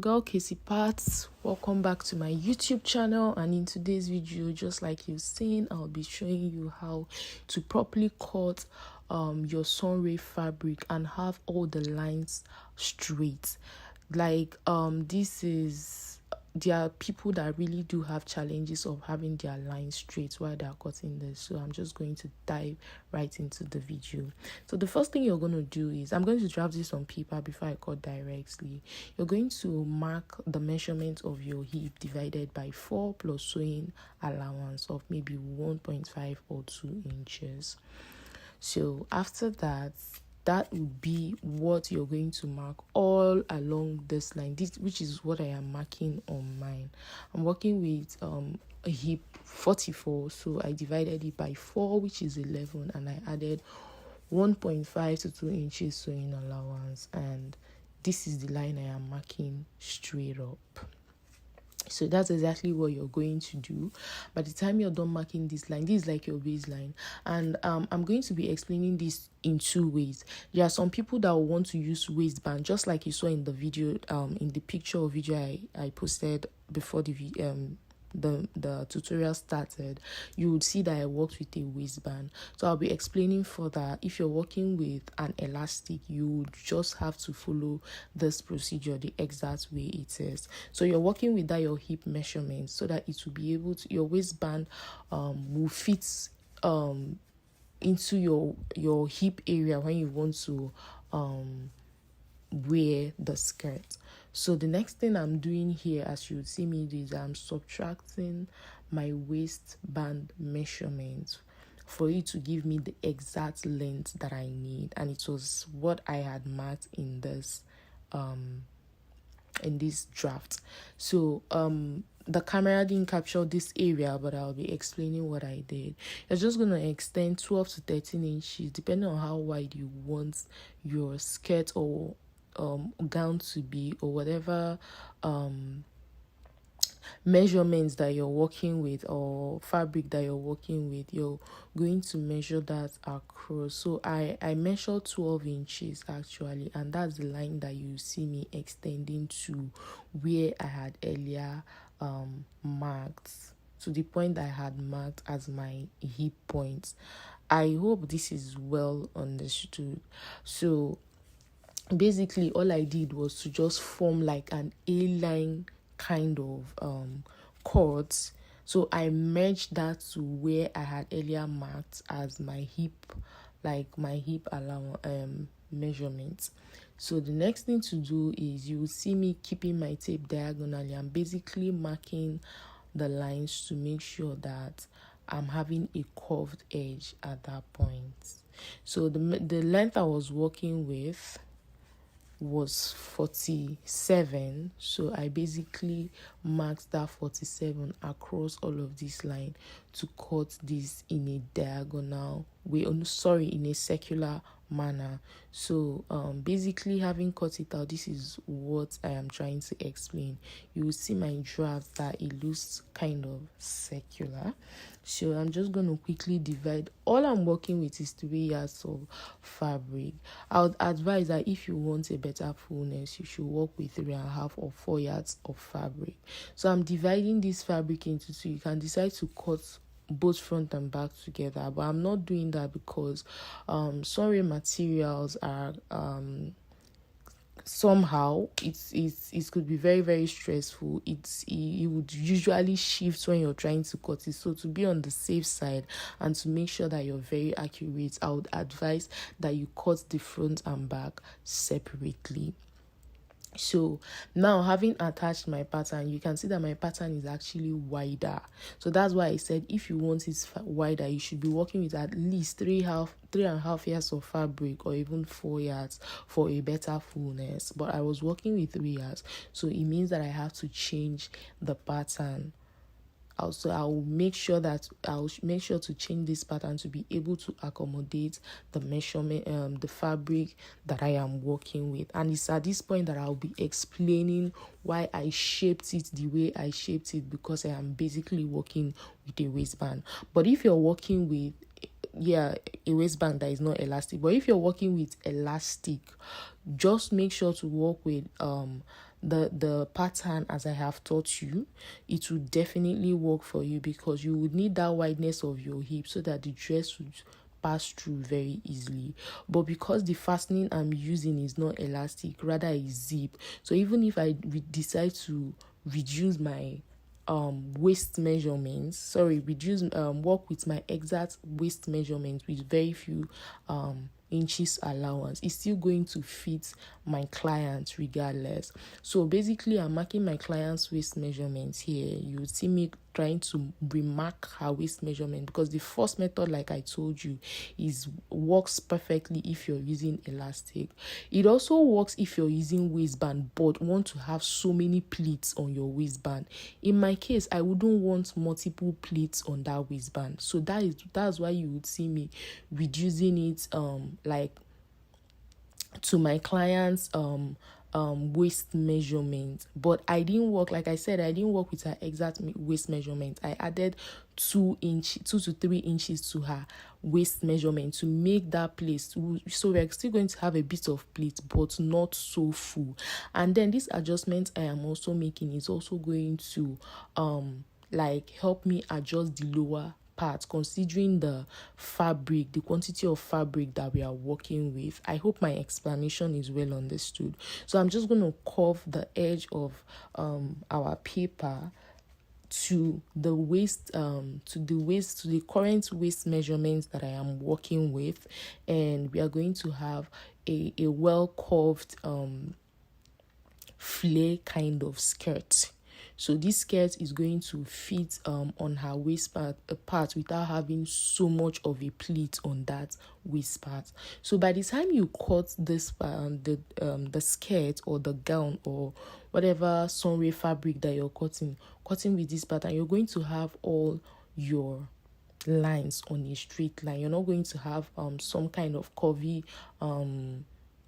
girl KCEEPAT. Welcome back to my YouTube channel, and in today's video, just like you've seen, I'll be showing you how to properly cut your Sunray fabric and have all the lines straight. Like there are people that really do have challenges of having their lines straight while they're cutting this, so I'm just going to dive right into the video. So the first thing you're going to do is, I'm going to draft this on paper before I cut directly. You're going to mark the measurement of your hip divided by 4 plus sewing allowance of maybe 1.5 or 2 inches. So after that would be what you're going to mark all along this line, which is what I am marking on mine. I'm working with a hip 44, so I divided it by 4, which is 11, and I added 1.5 to 2 inches sewing allowance, and this is the line I am marking straight up. So that's exactly what you're going to do. By the time you're done marking this line, this is like your baseline, and I'm going to be explaining this in 2 ways. There are some people that will want to use waistband, just like you saw in the video, in the picture or video I posted before the tutorial started. You would see that I worked with a waistband, so I'll be explaining further. If you're working with an elastic, you would just have to follow this procedure the exact way it is. So you're working with that your hip measurement, so that it will be able to, your waistband will fit into your hip area when you want to wear the skirt. So the next thing I'm doing here, as you would see me do, is I'm subtracting my waistband measurement for it to give me the exact length that I need, and it was what I had marked in this draft. So the camera didn't capture this area, but I'll be explaining what I did. You're just going to extend 12 to 13 inches depending on how wide you want your skirt or gown to be, or whatever measurements that you're working with or fabric that you're working with. You're going to measure that across. So I measured 12 inches actually, and that's the line that you see me extending to where I had earlier marked, to the point I had marked as my hip point. I hope this is well understood. So basically all I did was to just form like an A-line kind of cut. So I merged that to where I had earlier marked as my hip, like my hip measurement. So the next thing to do is, you will see me keeping my tape diagonally. I'm basically marking the lines to make sure that I'm having a curved edge at that point. So the length I was working with was 47, so I basically marked that 47 across all of this line to cut this in a diagonal way, in a circular manner. So basically, having cut it out, this is what I am trying to explain. You will see my draft that it looks kind of circular. So I'm just going to quickly divide. All I'm working with is 3 yards of fabric. I would advise that if you want a better fullness, you should work with 3.5 or 4 yards of fabric. So I'm dividing this fabric into 2. You can decide to cut both front and back together, but I'm not doing that because Sunray materials are somehow it could be very, very stressful. It would usually shift when you're trying to cut it. So to be on the safe side and to make sure that you're very accurate, I would advise that you cut the front and back separately. So now, having attached my pattern, you can see that my pattern is actually wider. So that's why I said if you want it wider, you should be working with at least 3.5 yards of fabric, or even 4 yards for a better fullness. But I was working with 3 yards, so it means that I have to change the pattern. Also, I'll make sure to change this pattern to be able to accommodate the measurement, the fabric that I am working with. And it's at this point that I'll be explaining why I shaped it the way I shaped it, because I am basically working with a waistband. But if you're working with a waistband that is not elastic, but if you're working with elastic, just make sure to work with the pattern as I have taught you, it will definitely work for you, because you would need that wideness of your hip so that the dress would pass through very easily. But because the fastening I'm using is not elastic, rather a zip, so even if I decide to reduce my waist measurements, reduce work with my exact waist measurements with very few inches allowance, it's still going to fit my client regardless. So basically, I'm marking my client's waist measurements here. You would see me trying to remark her waist measurement, because the first method, like I told you, is works perfectly if you're using elastic. It also works if you're using waistband but want to have so many pleats on your waistband. In my case, I wouldn't want multiple pleats on that waistband, so that's why you would see me reducing it like to my client's waist measurement. But I didn't work, like I said, I didn't work with her exact waist measurement. I added 2 to 3 inches to her waist measurement to make that place, so we're still going to have a bit of pleat but not so full. And then this adjustment I am also making is also going to like help me adjust the lower part, considering the quantity of fabric that we are working with. I hope my explanation is well understood. So I'm just going to curve the edge of our paper to the waist, to the current waist measurements that I am working with, and we are going to have a well curved flare kind of skirt. So this skirt is going to fit on her waist part without having so much of a pleat on that waist part. So by the time you cut this the skirt or the gown or whatever Sunray fabric that you're cutting with this pattern, you're going to have all your lines on a straight line. You're not going to have some kind of curvy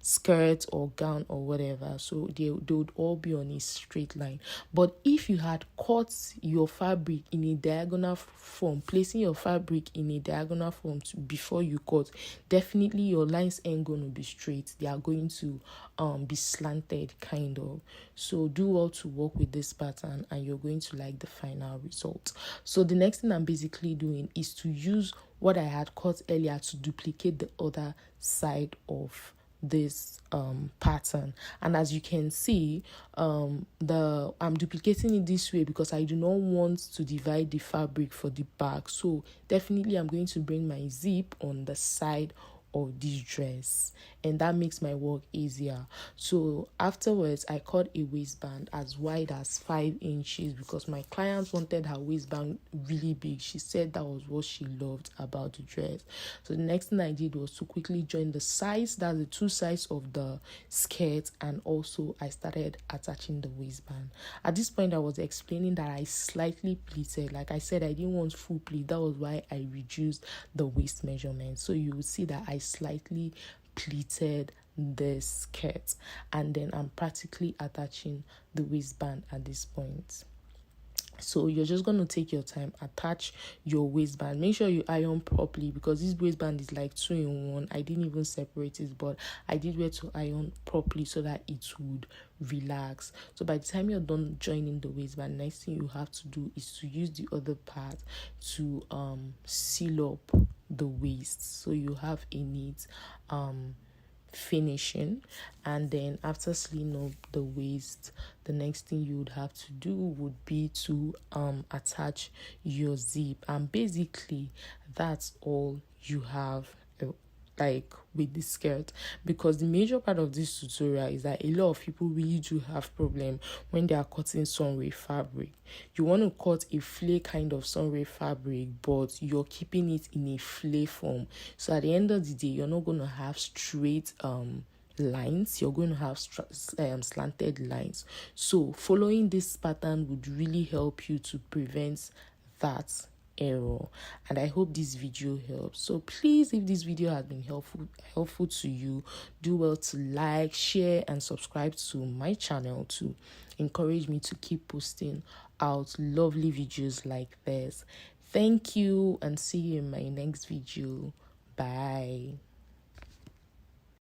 skirt or gown or whatever, so they would all be on a straight line. But if you had cut your fabric in a diagonal form, placing your fabric in a diagonal form before you cut, definitely your lines ain't going to be straight. They are going to be slanted kind of. So do well to work with this pattern and you're going to like the final result. So the next thing I'm basically doing is to use what I had cut earlier to duplicate the other side of this pattern. And as you can see, I'm duplicating it this way because I do not want to divide the fabric for the back. So definitely I'm going to bring my zip on the side of this dress, and that makes my work easier. So afterwards, I cut a waistband as wide as 5 inches because my client wanted her waistband really big. She said that was what she loved about the dress. So the next thing I did was to quickly join the sides, that's the 2 sides of the skirt, and also I started attaching the waistband. At this point, I was explaining that I slightly pleated. Like I said, I didn't want full pleat. That was why I reduced the waist measurement. So you will see that I slightly pleated the skirt, and then I'm practically attaching the waistband at this point. So you're just going to take your time, attach your waistband. Make sure you iron properly because this waistband is like 2-in-1. I didn't even separate it, but I did wear to iron properly so that it would relax. So by the time you're done joining the waistband, next thing you have to do is to use the other part to seal up the waist so you have a neat finishing. And then after sealing up the waist, the next thing you would have to do would be to attach your zip, and basically that's all you have like with the skirt, because the major part of this tutorial is that a lot of people really do have problem when they are cutting Sunray fabric. You want to cut a flare kind of Sunray fabric, but you're keeping it in a flare form, so at the end of the day you're not going to have straight lines, you're going to have slanted lines. So following this pattern would really help you to prevent that error, and I hope this video helps. So please, if this video has been helpful to you, do well to like, share, and subscribe to my channel to encourage me to keep posting out lovely videos like this. Thank you, and see you in my next video. Bye.